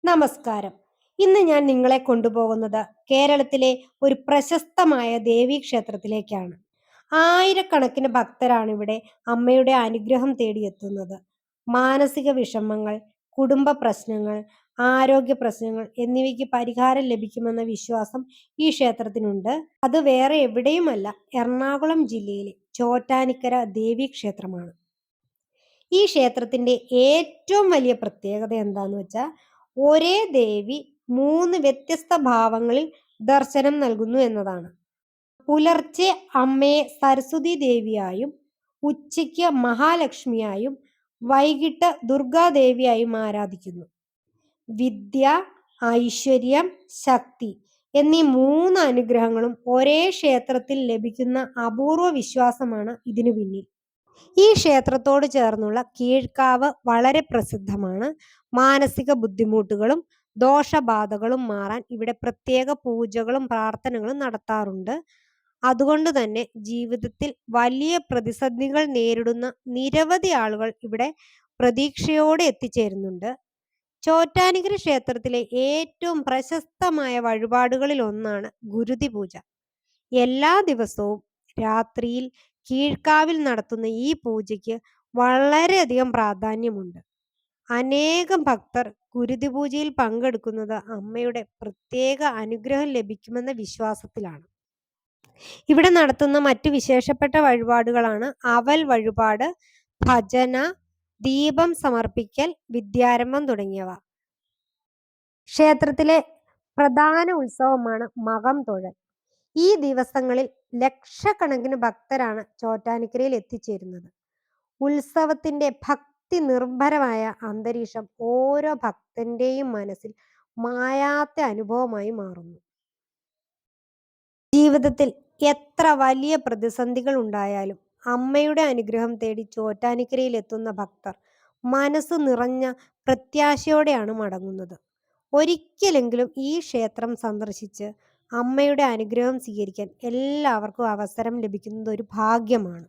നമസ്കാരം. ഇന്ന് ഞാൻ നിങ്ങളെ കൊണ്ടുപോകുന്നത് കേരളത്തിലെ ഒരു പ്രശസ്തമായ ദേവീക്ഷേത്രത്തിലേക്കാണ്. ആയിരക്കണക്കിന് ഭക്തരാണ് ഇവിടെ അമ്മയുടെ അനുഗ്രഹം തേടിയെത്തുന്നത്. മാനസിക വിഷമങ്ങൾ, കുടുംബ പ്രശ്നങ്ങൾ, ആരോഗ്യ പ്രശ്നങ്ങൾ എന്നിവയ്ക്ക് പരിഹാരം ലഭിക്കുമെന്ന വിശ്വാസം ഈ ക്ഷേത്രത്തിനുണ്ട്. അത് വേറെ എവിടെയുമല്ല, എറണാകുളം ജില്ലയിലെ ചോറ്റാനിക്കര ദേവീക്ഷേത്രമാണ്. ഈ ക്ഷേത്രത്തിന്റെ ഏറ്റവും വലിയ പ്രത്യേകത എന്താന്ന് വെച്ചാൽ ഒരേ ദേവി 3 വ്യത്യസ്ത ഭാവങ്ങളിൽ ദർശനം നൽകുന്നു എന്നതാണ്. പുലർച്ചെ അമ്മയെ സരസ്വതി ദേവിയായും, ഉച്ചയ്ക്ക് മഹാലക്ഷ്മിയായും, വൈകിട്ട് ദുർഗാദേവിയായും ആരാധിക്കുന്നു. വിദ്യ, ഐശ്വര്യം, ശക്തി എന്നീ 3 അനുഗ്രഹങ്ങളും ഒരേ ക്ഷേത്രത്തിൽ ലഭിക്കുന്ന അപൂർവ വിശ്വാസമാണ് ഇതിനു പിന്നിൽ. ഈ ക്ഷേത്രത്തോട് ചേർന്നുള്ള കീഴ്ക്കാവ് വളരെ പ്രസിദ്ധമാണ്. മാനസിക ബുദ്ധിമുട്ടുകളും ദോഷബാധകളും മാറാൻ ഇവിടെ പ്രത്യേക പൂജകളും പ്രാർത്ഥനകളും നടത്താറുണ്ട്. അതുകൊണ്ട് തന്നെ ജീവിതത്തിൽ വലിയ പ്രതിസന്ധികൾ നേരിടുന്ന നിരവധി ആളുകൾ ഇവിടെ പ്രതീക്ഷയോടെ എത്തിച്ചേരുന്നുണ്ട്. ചോറ്റാനിക്കര ക്ഷേത്രത്തിലെ ഏറ്റവും പ്രശസ്തമായ വഴിപാടുകളിൽ ഒന്നാണ് ഗുരുതി പൂജ. എല്ലാ ദിവസവും രാത്രിയിൽ കീഴ്ക്കാവിൽ നടത്തുന്ന ഈ പൂജയ്ക്ക് വളരെയധികം പ്രാധാന്യമുണ്ട്. അനേകം ഭക്തർ ഗുരുതി പൂജയിൽ പങ്കെടുക്കുന്നത് അമ്മയുടെ പ്രത്യേക അനുഗ്രഹം ലഭിക്കുമെന്ന വിശ്വാസത്തിലാണ്. ഇവിടെ നടത്തുന്ന മറ്റു വിശേഷപ്പെട്ട വഴിപാടുകളാണ് അവൽ വഴിപാട്, ഭജന, ദീപം സമർപ്പിക്കൽ, വിദ്യാരംഭം തുടങ്ങിയവ. ക്ഷേത്രത്തിലെ പ്രധാന ഉത്സവമാണ് മകം തൊഴൽ. ഈ ദിവസങ്ങളിൽ ലക്ഷക്കണക്കിന് ഭക്തരാണ് ചോറ്റാനിക്കരയിൽ എത്തിച്ചേരുന്നത്. ഉത്സവത്തിന്റെ ഭക്തി നിർഭരമായ അന്തരീക്ഷം ഓരോ ഭക്തന്റെയും മനസ്സിൽ മായാത്ത അനുഭവമായി മാറുന്നു. ജീവിതത്തിൽ എത്ര വലിയ പ്രതിസന്ധികൾ ഉണ്ടായാലും അമ്മയുടെ അനുഗ്രഹം തേടി ചോറ്റാനിക്കരയിൽ എത്തുന്ന ഭക്തർ മനസ്സ് നിറഞ്ഞ പ്രത്യാശയോടെയാണ് മടങ്ങുന്നത്. ഒരിക്കലെങ്കിലും ഈ ക്ഷേത്രം സന്ദർശിച്ച് അമ്മയുടെ അനുഗ്രഹം സ്വീകരിക്കാൻ എല്ലാവർക്കും അവസരം ലഭിക്കുന്നത് ഒരു ഭാഗ്യമാണ്.